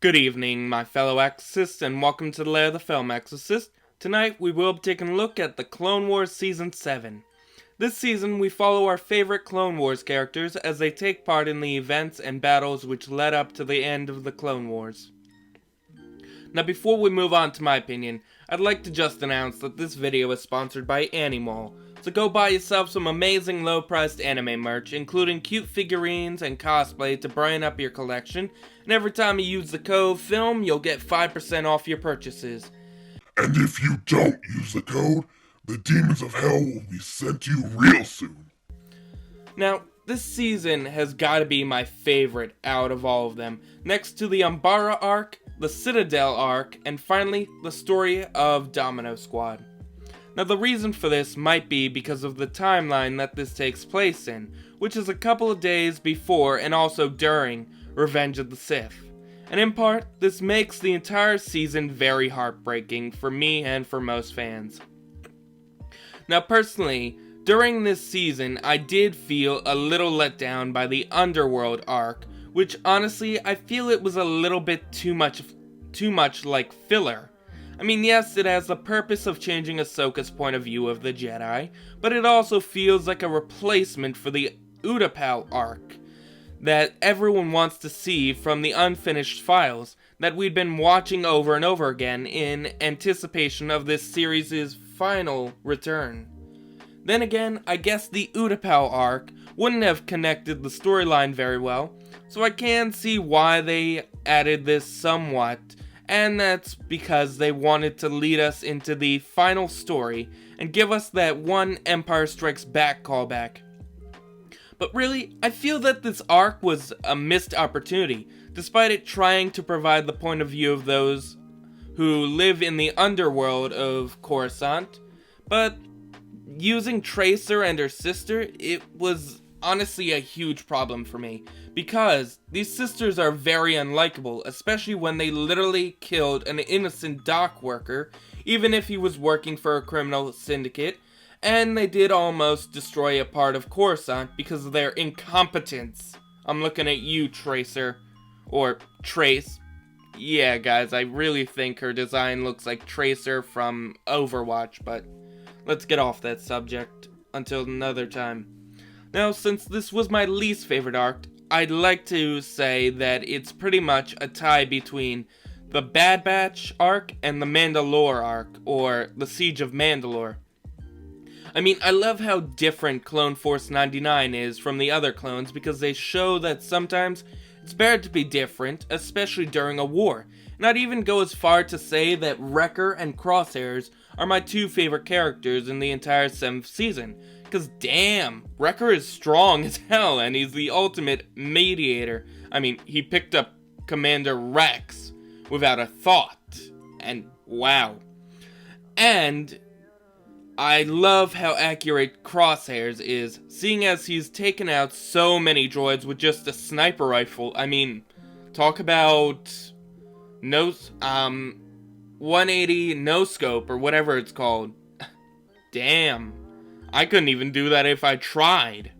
Good evening, my fellow Exorcists, and welcome to the Lair of the Film Exorcist. Tonight, we will be taking a look at the Clone Wars Season 7. This season, we follow our favorite Clone Wars characters as they take part in the events and battles which led up to the end of the Clone Wars. Now, before we move on to my opinion, I'd like to just announce that this video is sponsored by Animal. So go buy yourself some amazing low-priced anime merch, including cute figurines and cosplay to brighten up your collection, and every time you use the code FILM, you'll get 5% off your purchases. And if you don't use the code, the demons of hell will be sent to you real soon. Now, this season has got to be my favorite out of all of them, next to the Umbara arc, the Citadel arc, and finally, the story of Domino Squad. Now, the reason for this might be because of the timeline that this takes place in, which is a couple of days before and also during Revenge of the Sith. And in part, this makes the entire season very heartbreaking for me and for most fans. Now, personally, during this season, I did feel a little let down by the Underworld arc, which honestly, I feel it was a little bit too much like filler. I mean, yes, it has the purpose of changing Ahsoka's point of view of the Jedi, but it also feels like a replacement for the Utapau arc that everyone wants to see from the unfinished files that we'd been watching over and over again in anticipation of this series' final return. Then again, I guess the Utapau arc wouldn't have connected the storyline very well, so I can see why they added this somewhat. And that's because they wanted to lead us into the final story and give us that one Empire Strikes Back callback. But really, I feel that this arc was a missed opportunity, despite it trying to provide the point of view of those who live in the underworld of Coruscant. But using Tracer and her sister, it was honestly a huge problem for me, because these sisters are very unlikable, especially when they literally killed an innocent dock worker, even if he was working for a criminal syndicate, and they did almost destroy a part of Coruscant because of their incompetence. I'm looking at you, Tracer. Or Trace. Yeah, guys, I really think her design looks like Tracer from Overwatch, but let's get off that subject until another time. Now, since this was my least favorite arc, I'd like to say that it's pretty much a tie between the Bad Batch arc and the Mandalore arc, or the Siege of Mandalore. I mean, I love how different Clone Force 99 is from the other clones because they show that sometimes it's better to be different, especially during a war. And I'd even go as far to say that Wrecker and Crosshairs are my two favorite characters in the entire 7th season. Because damn, Wrecker is strong as hell and he's the ultimate mediator. I mean, he picked up Commander Rex without a thought. And wow. And I love how accurate Crosshairs is, seeing as he's taken out so many droids with just a sniper rifle. I mean, talk about 180 no scope or whatever it's called. Damn. I couldn't even do that if I tried.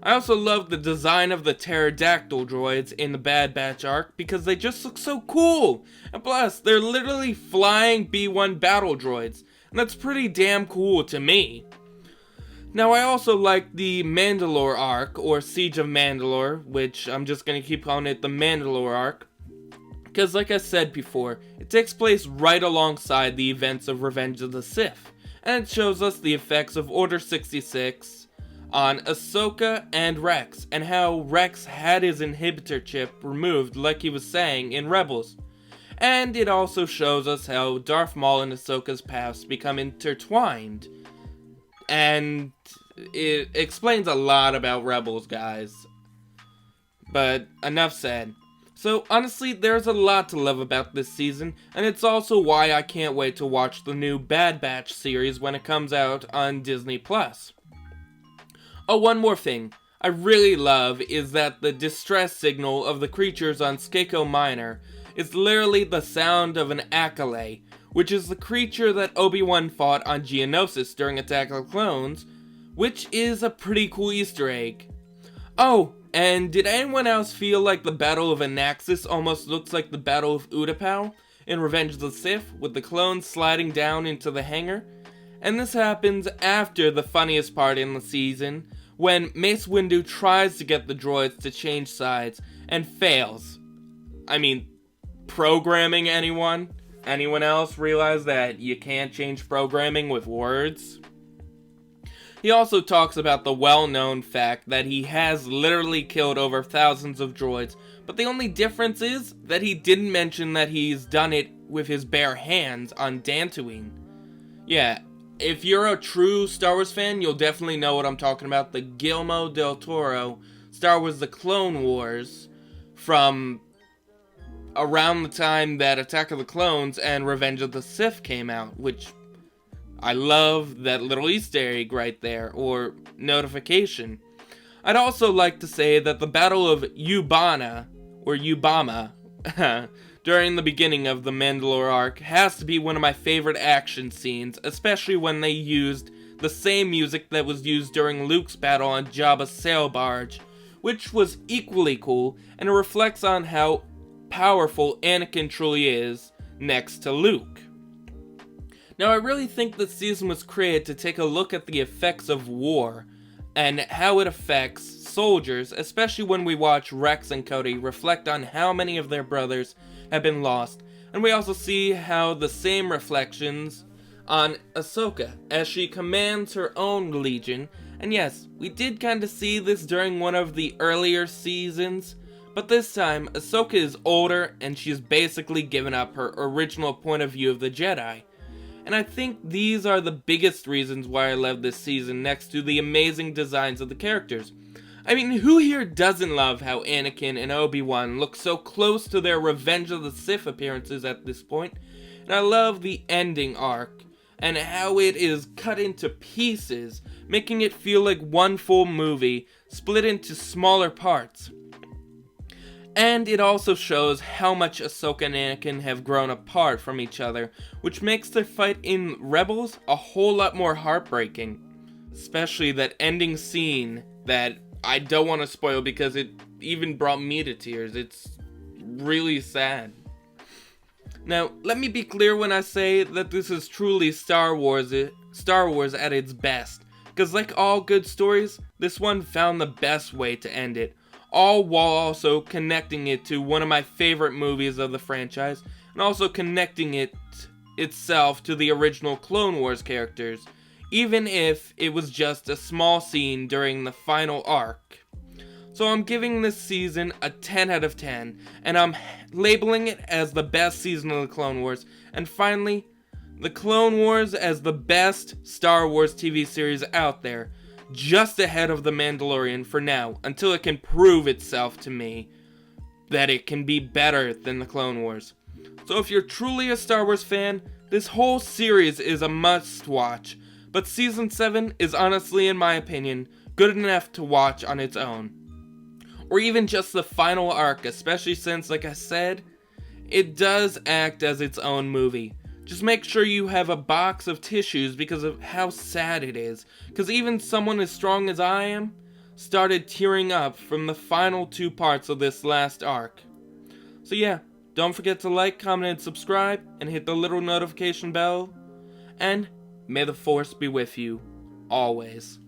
I also love the design of the pterodactyl droids in the Bad Batch arc because they just look so cool. And plus, they're literally flying B-1 battle droids. And that's pretty damn cool to me. Now, I also like the Mandalore arc, or Siege of Mandalore, which I'm just going to keep calling it the Mandalore arc. Because like I said before, it takes place right alongside the events of Revenge of the Sith. And it shows us the effects of Order 66 on Ahsoka and Rex, and how Rex had his inhibitor chip removed like he was saying in Rebels. And it also shows us how Darth Maul and Ahsoka's paths become intertwined. And it explains a lot about Rebels, guys. But enough said. So honestly, there's a lot to love about this season, and it's also why I can't wait to watch the new Bad Batch series when it comes out on Disney+. Oh, one more thing I really love is that the distress signal of the creatures on Skako Minor is literally the sound of an Accolade, which is the creature that Obi-Wan fought on Geonosis during Attack of the Clones, which is a pretty cool Easter egg. Oh, And did anyone else feel like the Battle of Anaxis almost looks like the Battle of Utapau in Revenge of the Sith, with the clones sliding down into the hangar? And this happens after the funniest part in the season, when Mace Windu tries to get the droids to change sides and fails. I mean, programming anyone? Anyone else realize that you can't change programming with words? He also talks about the well-known fact that he has literally killed over thousands of droids, but the only difference is that he didn't mention that he's done it with his bare hands on Dantooine. Yeah, if you're a true Star Wars fan, you'll definitely know what I'm talking about. The Guillermo del Toro Star Wars The Clone Wars from around the time that Attack of the Clones and Revenge of the Sith came out, which I love that little Easter egg right there, or notification. I'd also like to say that the Battle of Yubana, or Yubama, during the beginning of the Mandalore arc has to be one of my favorite action scenes, especially when they used the same music that was used during Luke's battle on Jabba's sail barge, which was equally cool, and it reflects on how powerful Anakin truly is next to Luke. Now, I really think this season was created to take a look at the effects of war and how it affects soldiers, especially when we watch Rex and Cody reflect on how many of their brothers have been lost, and we also see how the same reflections on Ahsoka as she commands her own legion. And yes, we did kind of see this during one of the earlier seasons, but this time Ahsoka is older and she's basically given up her original point of view of the Jedi. And I think these are the biggest reasons why I love this season, next to the amazing designs of the characters. I mean, who here doesn't love how Anakin and Obi-Wan look so close to their Revenge of the Sith appearances at this point? And I love the ending arc, and how it is cut into pieces, making it feel like one full movie, split into smaller parts. And it also shows how much Ahsoka and Anakin have grown apart from each other, which makes their fight in Rebels a whole lot more heartbreaking. Especially that ending scene that I don't want to spoil because it even brought me to tears. It's really sad. Now, let me be clear when I say that this is truly Star Wars at its best. Because like all good stories, this one found the best way to end it. All while also connecting it to one of my favorite movies of the franchise, and also connecting it itself to the original Clone Wars characters, even if it was just a small scene during the final arc. So I'm giving this season a 10 out of 10, and I'm labeling it as the best season of the Clone Wars, and finally, the Clone Wars as the best Star Wars TV series out there, just ahead of The Mandalorian for now, until it can prove itself to me that it can be better than the Clone Wars. So if you're truly a Star Wars fan, this whole series is a must-watch, but Season 7 is honestly, in my opinion, good enough to watch on its own. Or even just the final arc, especially since, like I said, it does act as its own movie. Just make sure you have a box of tissues because of how sad it is. Because even someone as strong as I am started tearing up from the final 2 parts of this last arc. So yeah, don't forget to like, comment, and subscribe, and hit the little notification bell. And may the Force be with you, always.